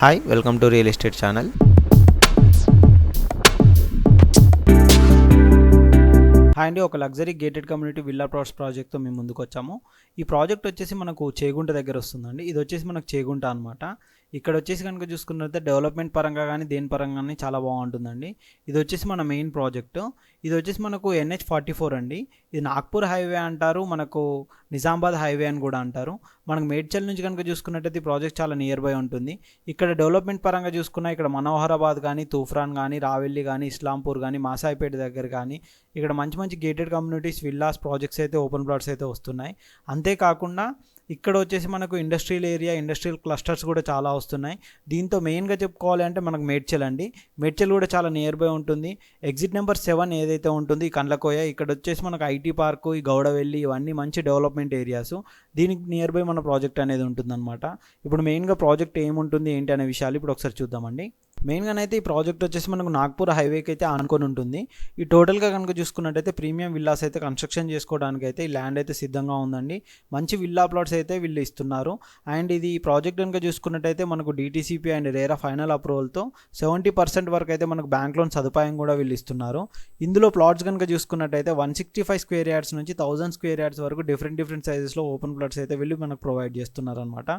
Hi, welcome to Real Estate channel. అండి ఒక luxury gated community villa plots ప్రాజెక్ట్తో మేము ముందుకు వచ్చాము. ఈ ప్రాజెక్ట్ వచ్చేసి మనకు చేగుంట దగ్గర వస్తుందండి. ఇది వచ్చేసి మనకు చేగుంట అనమాట. ఇక్కడ వచ్చేసి కనుక చూసుకున్నట్లయితే డెవలప్మెంట్ పరంగా కానీ దేని పరంగా కానీ చాలా బాగుంటుందండి. ఇది వచ్చేసి మన మెయిన్ ప్రాజెక్టు. ఇది వచ్చేసి మనకు NH44 అండి. ఇది నాగ్పూర్ హైవే అంటారు, మనకు నిజామాబాద్ హైవే అని కూడా అంటారు. మనకు మేడ్చల్ నుంచి కనుక చూసుకున్నట్టయితే ఈ ప్రాజెక్ట్ చాలా నియర్ బై ఉంటుంది. ఇక్కడ డెవలప్మెంట్ పరంగా చూసుకున్న ఇక్కడ మనోహరాబాద్ కానీ, తూఫ్రాన్ కానీ, రావెల్లి కానీ, ఇస్లాంపూర్ కానీ, మాసాయిపేట దగ్గర కానీ ఇక్కడ మంచి మంచి గేటెడ్ కమ్యూనిటీస్ విల్లాస్ ప్రాజెక్ట్స్ అయితే ఓపెన్ ప్లాట్స్ అయితే వస్తున్నాయి. అంతేకాకుండా ఇక్కడ వచ్చేసి మనకు ఇండస్ట్రియల్ ఏరియా, ఇండస్ట్రియల్ క్లస్టర్స్ కూడా చాలా వస్తున్నాయి. దీంతో మెయిన్గా చెప్పుకోవాలి అంటే మనకు మేడ్చల్ అండి. మేడ్చల్ కూడా చాలా నియర్ బై ఉంటుంది. ఎగ్జిట్ నెంబర్ 7 ఏదైతే ఉంటుంది ఈ కండ్లకోయ, ఇక్కడ వచ్చేసి మనకు ఐటీ పార్కు, ఈ గౌడవెల్లి ఇవన్నీ మంచి డెవలప్మెంట్ ఏరియాస్. దీనికి నియర్ బై మన ప్రాజెక్ట్ అనేది ఉంటుందన్నమాట. ఇప్పుడు మెయిన్గా ప్రాజెక్ట్ ఏముంటుంది ఏంటి అనే విషయాలు ఇప్పుడు ఒకసారి చూద్దామండి. మెయిన్గానైతే ఈ ప్రాజెక్ట్ వచ్చేసి మనకు నాగ్పూర్ హైవేకి అయితే ఆనుకొని ఉంటుంది. ఈ టోటల్గా కనుక చూసుకున్నట్టయితే ప్రీమియం విల్లాస్ అయితే కన్స్ట్రక్షన్ చేసుకోవడానికి అయితే ఈ ల్యాండ్ అయితే సిద్ధంగా ఉందండి. మంచి విల్లా ప్లాట్స్ అయితే వీళ్ళు ఇస్తున్నారు. అండ్ ఇది ఈ ప్రాజెక్ట్ కనుక చూసుకున్నట్టయితే మనకు DTCP అండ్ రేరా ఫైనల్ అప్రూవల్తో 70% వరకు అయితే మనకు బ్యాంక్ లోన్ సదుపాయం కూడా వీళ్ళు ఇస్తున్నారు. ఇందులో ప్లాట్స్ కనుక చూసుకున్నట్టయితే 165 స్క్వేర్ యార్డ్స్ నుంచి 1000 స్క్వేర్ యార్డ్స్ వరకు డిఫరెంట్ సైజెస్లో ఓపెన్ ప్లాట్స్ అయితే వీళ్ళు మనకు ప్రొవైడ్ చేస్తున్నారు అనమాట.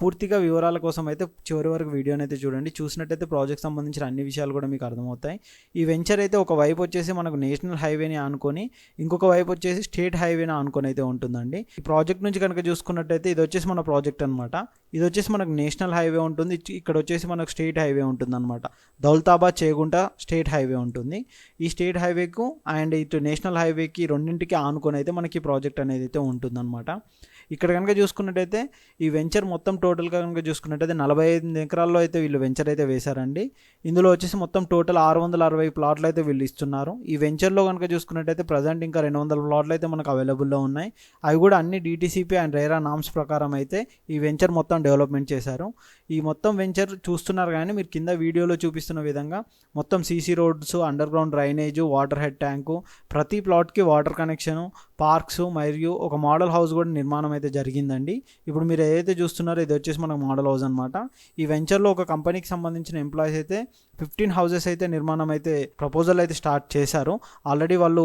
పూర్తిగా వివరాల కోసం అయితే చివరి వరకు వీడియోని అయితే చూడండి. చూసినట్టయితే ప్రాజెక్ట్ సంబంధించిన అన్ని విషయాలు కూడా మీకు అర్థమవుతాయి. ఈ వెంచర్ అయితే ఒక వైపు వచ్చేసి మనకు నేషనల్ హైవేని ఆనుకొని, ఇంకొక వైపు వచ్చేసి స్టేట్ హైవేని ఆనుకొని అయితే ఉంటుందండి. ఈ ప్రాజెక్ట్ నుంచి కనుక చూసుకున్నట్టయితే ఇది వచ్చేసి మన ప్రాజెక్ట్ అనమాట. ఇది వచ్చేసి మనకు నేషనల్ హైవే ఉంటుంది, ఇక్కడ వచ్చేసి మనకు స్టేట్ హైవే ఉంటుంది అనమాట. దౌలతాబాద్ చేగుంట స్టేట్ హైవే ఉంటుంది. ఈ స్టేట్ హైవేకు అండ్ ఇటు నేషనల్ హైవేకి రెండింటికి ఆనుకొని అయితే మనకి ఈ ప్రాజెక్ట్ అనేది అయితే ఉంటుందన్నమాట. ఇక్కడ కనుక చూసుకున్నట్టయితే ఈ వెంచర్ మొత్తం టోటల్గా కనుక చూసుకున్నట్టయితే 45 ఎకరాల్లో అయితే వీళ్ళు వెంచర్ అయితే వేశారండి. ఇందులో వచ్చేసి మొత్తం టోటల్ 660 ప్లాట్లు అయితే వీళ్ళు ఇస్తున్నారు. ఈ వెంచర్లో కనుక చూసుకున్నట్టయితే ప్రజెంట్ ఇంకా 200 ప్లాట్లు అయితే మనకు అవైలబుల్లో ఉన్నాయి. అవి కూడా అన్ని DTCP అండ్ రేరా నామ్స్ ప్రకారం అయితే ఈ వెంచర్ మొత్తం డెవలప్మెంట్ చేశారు. ఈ మొత్తం వెంచర్ చూస్తున్నారు కానీ మీరు కింద వీడియోలో చూపిస్తున్న విధంగా మొత్తం CC roads, under ground drainage, water head tank, ప్రతి ప్లాట్కి వాటర్ కనెక్షను, పార్క్స్ మరియు ఒక మోడల్ హౌస్ కూడా నిర్మాణం అయితే జరిగిందండి. ఇప్పుడు మీరు ఏదైతే చూస్తున్నారో ఇది వచ్చేసి మనకు మోడల్ హౌస్ అనమాట. ఈ వెంచర్లో ఒక కంపెనీకి సంబంధించిన ఎంప్లాయీస్ అయితే 15 హౌసెస్ అయితే నిర్మాణం అయితే ప్రపోజల్ అయితే స్టార్ట్ చేశారు. ఆల్రెడీ వాళ్ళు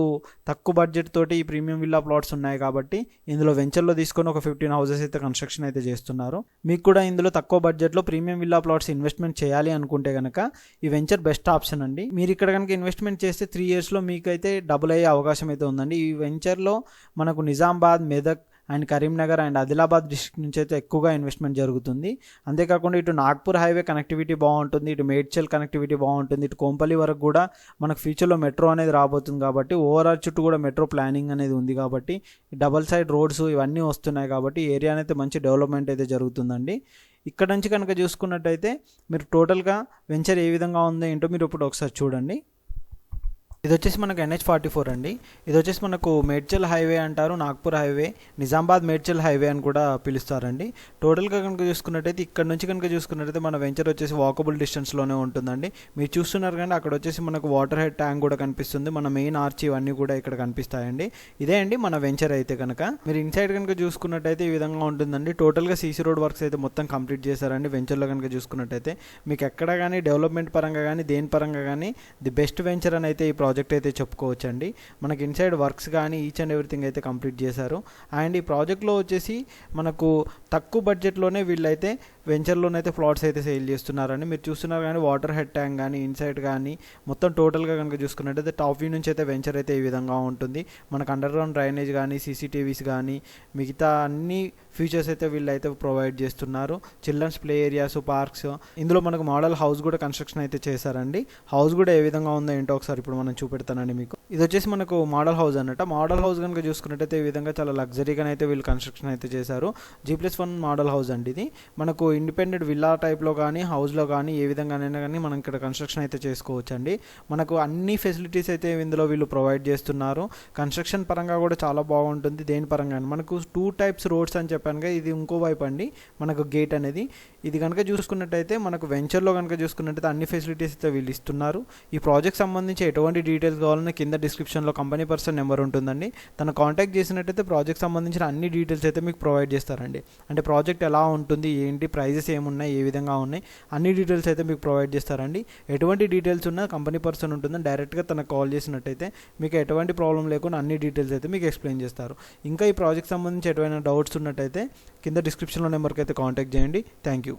తక్కువ బడ్జెట్ తోటి ఈ ప్రీమియం విల్లా ప్లాట్స్ ఉన్నాయి కాబట్టి ఇందులో వెంచర్లో తీసుకొని ఒక 15 హౌసెస్ అయితే కన్స్ట్రక్షన్ అయితే చేస్తున్నారు. మీకు కూడా ఇందులో తక్కువ బడ్జెట్లో ప్రీమియం విల్లా ప్లాట్స్ ఇన్వెస్ట్మెంట్ చేయాలి అనుకుంటే కనుక ఈ వెంచర్ బెస్ట్ ఆప్షన్ అండి. మీరు ఇక్కడ కనుక ఇన్వెస్ట్మెంట్ చేస్తే 3 ఇయర్స్లో మీకు అయితే డబుల్ అయ్యే అవకాశం అయితే ఉందండి. ఈ వెంచర్లో మనకు Nizamabad, Medak and Karimnagar and Adilabad district నుంచి అయితే ఎక్కువగా ఇన్వెస్ట్మెంట్ జరుగుతుంది. అంతేకాకుండా ఇటు నాగ్పూర్ హైవే కనెక్టివిటీ బాగుంటుంది, ఇటు మేడ్చల్ కనెక్టివిటీ బాగుంటుంది, ఇటు కోంపల్లి వరకు కూడా మనకు ఫ్యూచర్లో మెట్రో అనేది రాబోతుంది కాబట్టి ఓవరాల్ చుట్టూ కూడా మెట్రో ప్లానింగ్ అనేది ఉంది కాబట్టి డబల్ సైడ్ రోడ్స్ ఇవన్నీ వస్తున్నాయి కాబట్టి ఏరియా అయితే మంచి డెవలప్మెంట్ అయితే జరుగుతుందండి. ఇక్కడ నుంచి కనుక చూసుకున్నట్టయితే మీరు టోటల్గా వెంచర్ ఏ విధంగా ఉందో ఏంటో మీరు ఇప్పుడు ఒకసారి చూడండి. ఇది వచ్చేసి మనకు NH44 అండి. ఇది వచ్చేసి మనకు మేడ్చల్ హైవే అంటారు, నాగ్పూర్ హైవే, నిజామాబాద్ మేడ్చల్ హైవే అని కూడా పిలుస్తారండి. టోటల్గా కనుక చూసుకున్నట్టయితే ఇక్కడ నుంచి కనుక చూసుకున్నట్టయితే మన వెంచర్ వచ్చేసి వాకబుల్ డిస్టెన్స్లోనే ఉంటుందండి. మీరు చూస్తున్నారు కానీ అక్కడ వచ్చేసి మనకు వాటర్ హెడ్ ట్యాంక్ కూడా కనిపిస్తుంది, మన మెయిన్ ఆర్చ్ ఇవన్నీ కూడా ఇక్కడ కనిపిస్తాయండి. ఇదే అండి మన వెంచర్ అయితే కనుక మీరు ఇన్సైడ్ కనుక చూసుకున్నట్టయితే ఈ విధంగా ఉంటుందండి. టోటల్గా CC రోడ్ వర్క్స్ అయితే మొత్తం కంప్లీట్ చేశారండి. వెంచర్లో కనుక చూసుకున్నట్టయితే మీకు ఎక్కడ కానీ డెవలప్మెంట్ పరంగా కానీ దేని పరంగా కానీ ది బెస్ట్ వెంచర్ అని అయితే ఈ ప్రాజెక్ట్ అయితే చెప్పుకోవచ్చండి. మనకి ఇన్సైడ్ వర్క్స్ కానీ ఈచ్ అండ్ ఎవ్రీథింగ్ అయితే కంప్లీట్ చేశారు. అండ్ ఈ ప్రాజెక్ట్లో వచ్చేసి మనకు తక్కువ బడ్జెట్లోనే వీళ్ళైతే వెంచర్లోనైతే ప్లాట్స్ అయితే సేల్ చేస్తున్నారండి. మీరు చూస్తున్నారు కానీ వాటర్ హెడ్ ట్యాంక్ కానీ ఇన్సైడ్ కానీ మొత్తం టోటల్గా కనుక చూసుకున్నట్టయితే టాప్ వ్యూ నుంచి అయితే వెంచర్ అయితే ఈ విధంగా ఉంటుంది. మనకు అండర్ గ్రౌండ్ డ్రైనేజ్ కానీ, CCTVs కానీ మిగతా అన్ని ఫీచర్స్ అయితే వీళ్ళైతే ప్రొవైడ్ చేస్తున్నారు. చిల్డ్రన్స్ ప్లే ఏరియాస్, పార్క్స్, ఇందులో మనకు మోడల్ హౌస్ కూడా కన్స్ట్రక్షన్ అయితే చేశారండి. హౌస్ కూడా ఏ విధంగా ఉందో ఏంటో ఒకసారి ఇప్పుడు మనం చూపెడతానండి మీకు. ఇది వచ్చేసి మనకు మోడల్ హౌస్ అన్నట్టు. మోడల్ హౌస్ కనుక చూసుకున్నట్టయితే ఈ విధంగా చాలా లగ్జరీగా అయితే వీళ్ళు కన్స్ట్రక్షన్ అయితే చేశారు. G+1 మోడల్ హౌస్ అండి. ఇది మనకు ఇండిపెండెంట్ విల్లా టైప్లో కానీ హౌస్లో కానీ ఏ విధంగానైనా కానీ మనం ఇక్కడ కన్స్ట్రక్షన్ అయితే చేసుకోవచ్చు అండి. మనకు అన్ని ఫెసిలిటీస్ అయితే ఇందులో వీళ్ళు ప్రొవైడ్ చేస్తున్నారు. కన్స్ట్రక్షన్ పరంగా కూడా చాలా బాగుంటుంది. దేని పరంగా మనకు 2 టైప్స్ రోడ్స్ అని చెప్పానుగా, ఇది ఇంకో వైపు అండి మనకు గేట్ అనేది. ఇది కనుక చూసుకున్నట్టయితే మనకు వెంచర్లో కనుక చూసుకున్నట్టయితే అన్ని ఫెసిలిటీస్ అయితే వీళ్ళు ఇస్తున్నారు. ఈ ప్రాజెక్ట్ సంబంధించి ఎటువంటి డీటెయిల్స్ కావాలన్నా కింద డిస్క్రిప్షన్లో కంపెనీ పర్సన్ నెంబర్ ఉంటుందండి. తను కాంటాక్ట్ చేసినట్టయితే ప్రాజెక్ట్ సంబంధించిన అన్ని డీటెయిల్స్ అయితే మీకు ప్రొవైడ్ చేస్తారండి. అంటే ప్రాజెక్ట్ ఎలా ఉంటుంది, ఏంటి ప్రైజెస్ ఏమున్నాయి, ఏ విధంగా ఉన్నాయి, అన్ని డీటెయిల్స్ అయితే మీకు ప్రొవైడ్ చేస్తారండి. ఎటువంటి డీటెయిల్స్ ఉన్నా కంపెనీ పర్సన్ ఉంటుందని డైరెక్ట్గా తనకు కాల్ చేసినట్టయితే మీకు ఎటువంటి ప్రాబ్లం లేకుండా అన్ని డీటెయిల్స్ అయితే మీకు ఎక్స్ప్లెయిన్ చేస్తారు. ఇంకా ఈ ప్రాజెక్ట్ సంబంధించి ఎటువంటి డౌట్స్ ఉన్నట్టయితే కింద డిస్క్రిప్షన్లో నెంబర్కి అయితే కాంటాక్ట్ చేయండి. Thank you.